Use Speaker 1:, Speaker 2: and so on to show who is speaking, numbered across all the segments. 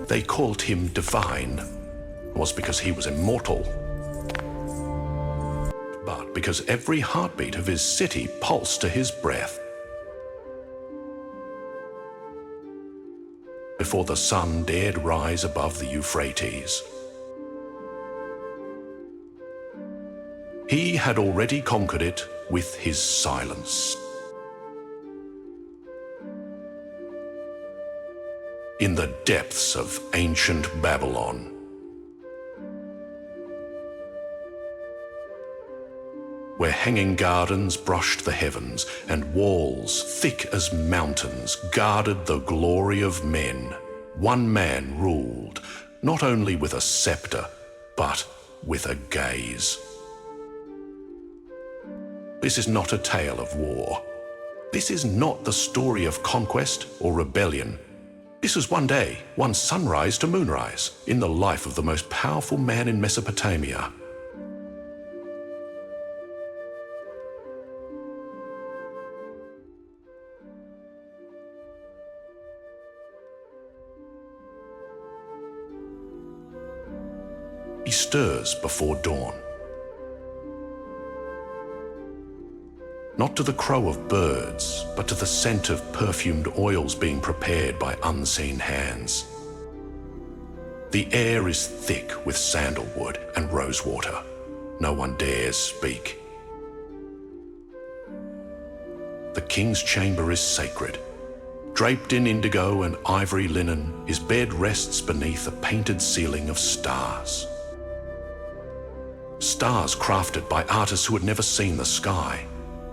Speaker 1: they called him divine was because he was immortal, but because every heartbeat of his city pulsed to his breath. Before the sun dared rise above the Euphrates, he had already conquered it with his silence. In the depths of ancient Babylon, where hanging gardens brushed the heavens and walls thick as mountains guarded the glory of men, one man ruled, not only with a scepter, but with a gaze. This is not a tale of war. This is not the story of conquest or rebellion. This is one day, one sunrise to moonrise, in the life of the most powerful man in Mesopotamia. He stirs before dawn. Not to the crow of birds, but to the scent of perfumed oils being prepared by unseen hands. The air is thick with sandalwood and rosewater. No one dares speak. The king's chamber is sacred. Draped in indigo and ivory linen, his bed rests beneath a painted ceiling of stars. Stars crafted by artists who had never seen the sky,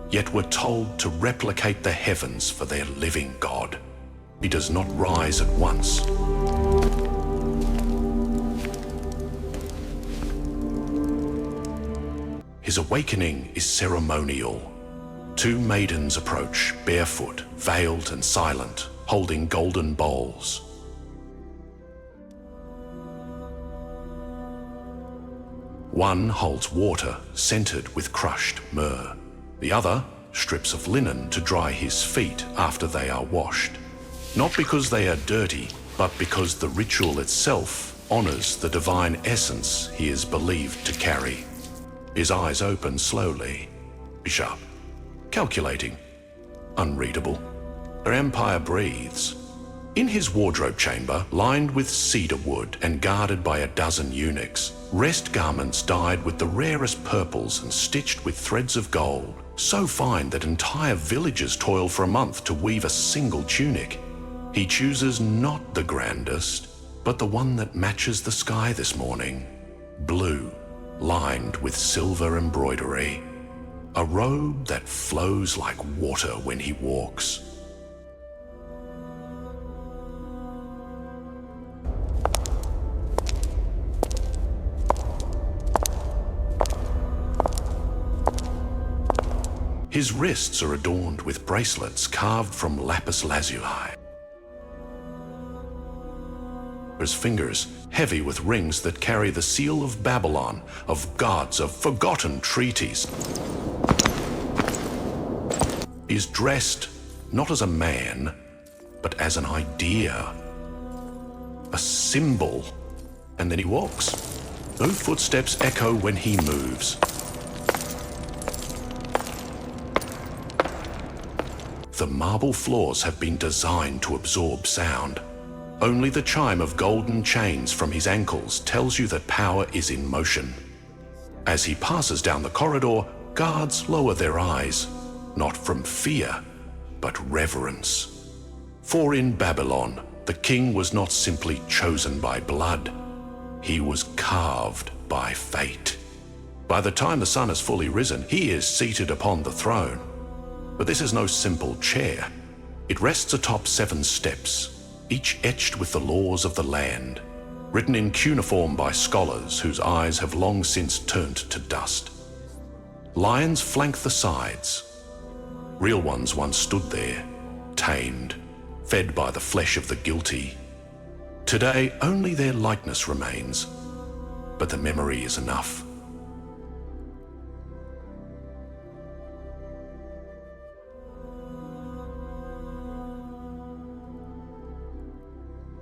Speaker 1: yet were told to replicate the heavens for their living God. He does not rise at once. His awakening is ceremonial. Two maidens approach, barefoot, veiled and silent, holding golden bowls. One holds water scented with crushed myrrh. The other, strips of linen to dry his feet after they are washed. Not because they are dirty, but because the ritual itself honors the divine essence he is believed to carry. His eyes open slowly, sharp, calculating, unreadable. Their empire breathes. In his wardrobe chamber, lined with cedar wood and guarded by a dozen eunuchs, rest garments dyed with the rarest purples and stitched with threads of gold, so fine that entire villages toil for a month to weave a single tunic. He chooses not the grandest, but the one that matches the sky this morning. Blue, lined with silver embroidery. A robe that flows like water when he walks. His wrists are adorned with bracelets carved from lapis lazuli. His fingers heavy with rings that carry the seal of Babylon, of gods, of forgotten treaties. He is dressed not as a man, but as an idea, a symbol, and then he walks. No footsteps echo when he moves. The marble floors have been designed to absorb sound. Only the chime of golden chains from his ankles tells you that power is in motion. As he passes down the corridor, guards lower their eyes, not from fear, but reverence. For in Babylon, the king was not simply chosen by blood. He was carved by fate. By the time the sun has fully risen, he is seated upon the throne. But this is no simple chair. It rests atop 7 steps, each etched with the laws of the land, written in cuneiform by scholars whose eyes have long since turned to dust. Lions flank the sides. Real ones once stood there, tamed, fed by the flesh of the guilty. Today, only their likeness remains, but the memory is enough.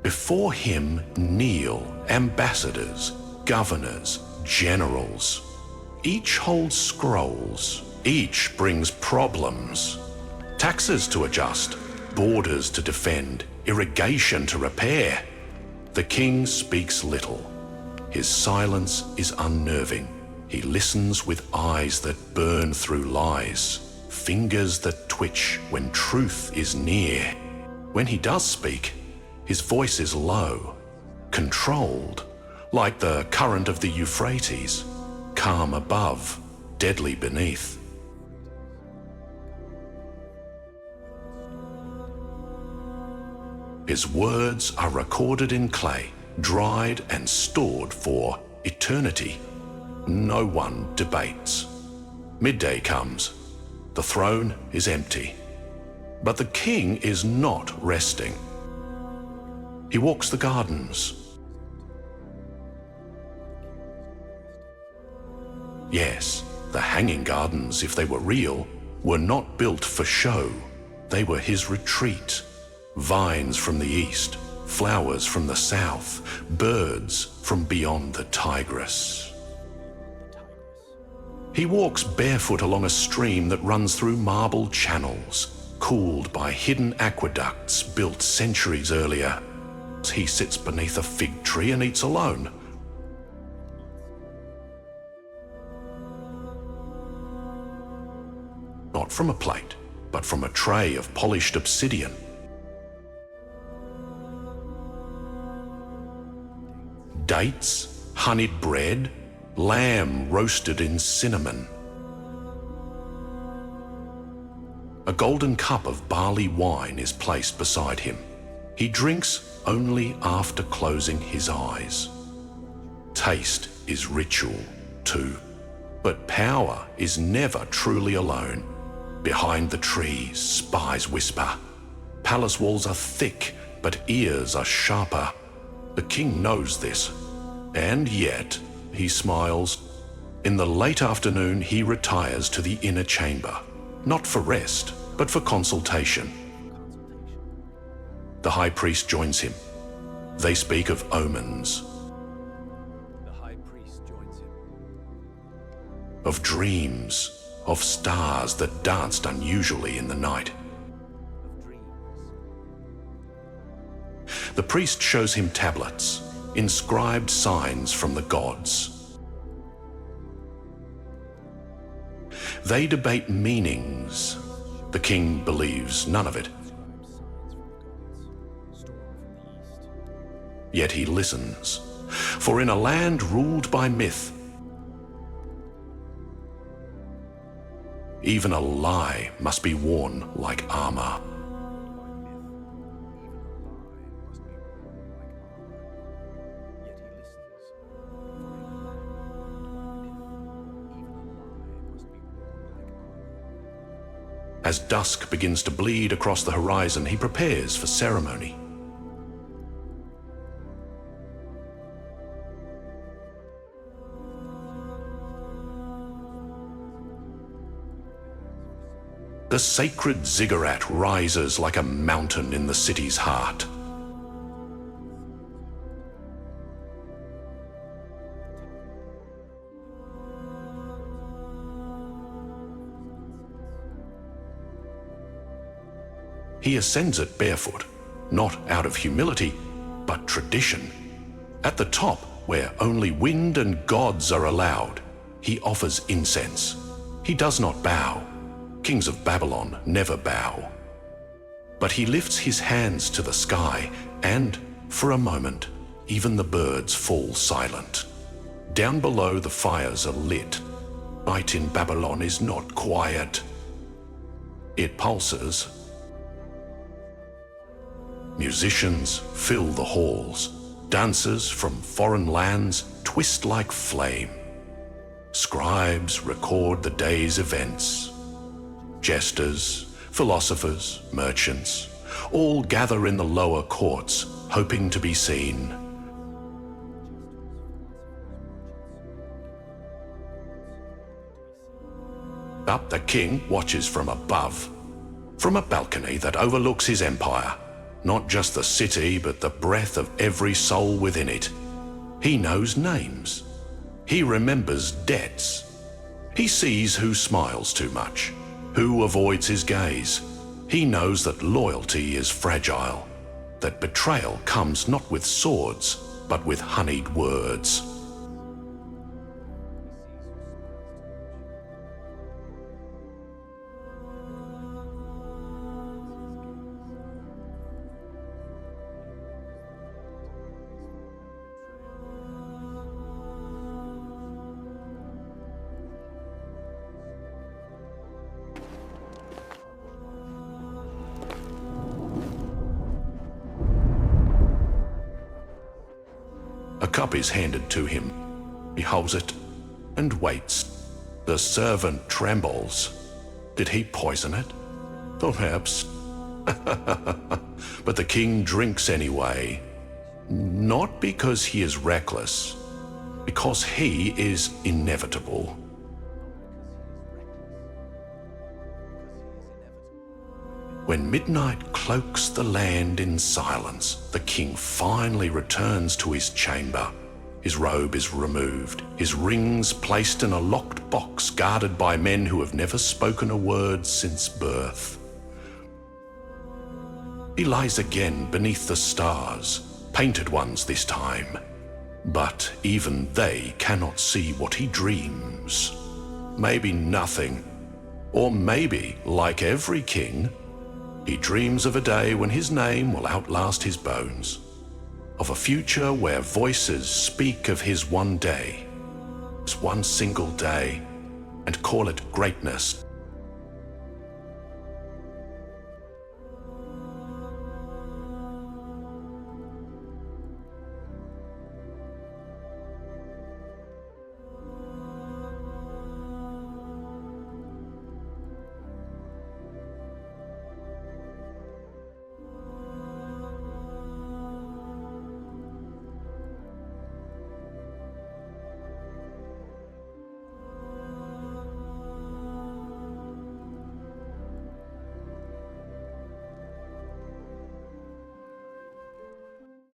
Speaker 1: Before him kneel ambassadors, governors, generals. Each holds scrolls, each brings problems. Taxes to adjust, borders to defend, irrigation to repair. The king speaks little. His silence is unnerving. He listens with eyes that burn through lies, fingers that twitch when truth is near. When he does speak, his voice is low, controlled, like the current of the Euphrates, calm above, deadly beneath. His words are recorded in clay, dried and stored for eternity. No one debates. Midday comes. The throne is empty. But the king is not resting. He walks the gardens. Yes, the hanging gardens, if they were real, were not built for show. They were his retreat. Vines from the east, flowers from the south, birds from beyond the Tigris. He walks barefoot along a stream that runs through marble channels, cooled by hidden aqueducts built centuries earlier. He sits beneath a fig tree and eats alone. Not from a plate, but from a tray of polished obsidian. Dates, honeyed bread, lamb roasted in cinnamon. A golden cup of barley wine is placed beside him. He drinks only after closing his eyes. Taste is ritual, too. But power is never truly alone. Behind the trees, spies whisper. Palace walls are thick, but ears are sharper. The king knows this, and yet he smiles. In the late afternoon, he retires to the inner chamber, not for rest, but for consultation. The high priest joins him. They speak of omens, of dreams, of stars that danced unusually in the night. The priest shows him tablets, inscribed signs from the gods. They debate meanings. The king believes none of it. Yet he listens, for in a land ruled by myth, even a lie must be worn like armor. As dusk begins to bleed across the horizon, he prepares for ceremony. The sacred ziggurat rises like a mountain in the city's heart. He ascends it barefoot, not out of humility, but tradition. At the top, where only wind and gods are allowed, he offers incense. He does not bow. Kings of Babylon never bow. But he lifts his hands to the sky, and, for a moment, even the birds fall silent. Down below, the fires are lit. Night in Babylon is not quiet. It pulses. Musicians fill the halls. Dancers from foreign lands twist like flame. Scribes record the day's events. Jesters, philosophers, merchants, all gather in the lower courts, hoping to be seen. Up the king watches from above, from a balcony that overlooks his empire. not just the city, but the breath of every soul within it. He knows names. He remembers debts. He sees who smiles too much, who avoids his gaze. He knows that loyalty is fragile, that betrayal comes not with swords, but with honeyed words. A cup is handed to him. He holds it and waits. The servant trembles. Did he poison it? Perhaps. But the king drinks anyway. Not because he is reckless, because he is inevitable. When midnight cloaks the land in silence, the king finally returns to his chamber. His robe is removed, his rings placed in a locked box guarded by men who have never spoken a word since birth. He lies again beneath the stars, painted ones this time. But even they cannot see what he dreams. Maybe nothing, or maybe, like every king, he dreams of a day when his name will outlast his bones, of a future where voices speak of his one day, his one single day, and call it greatness.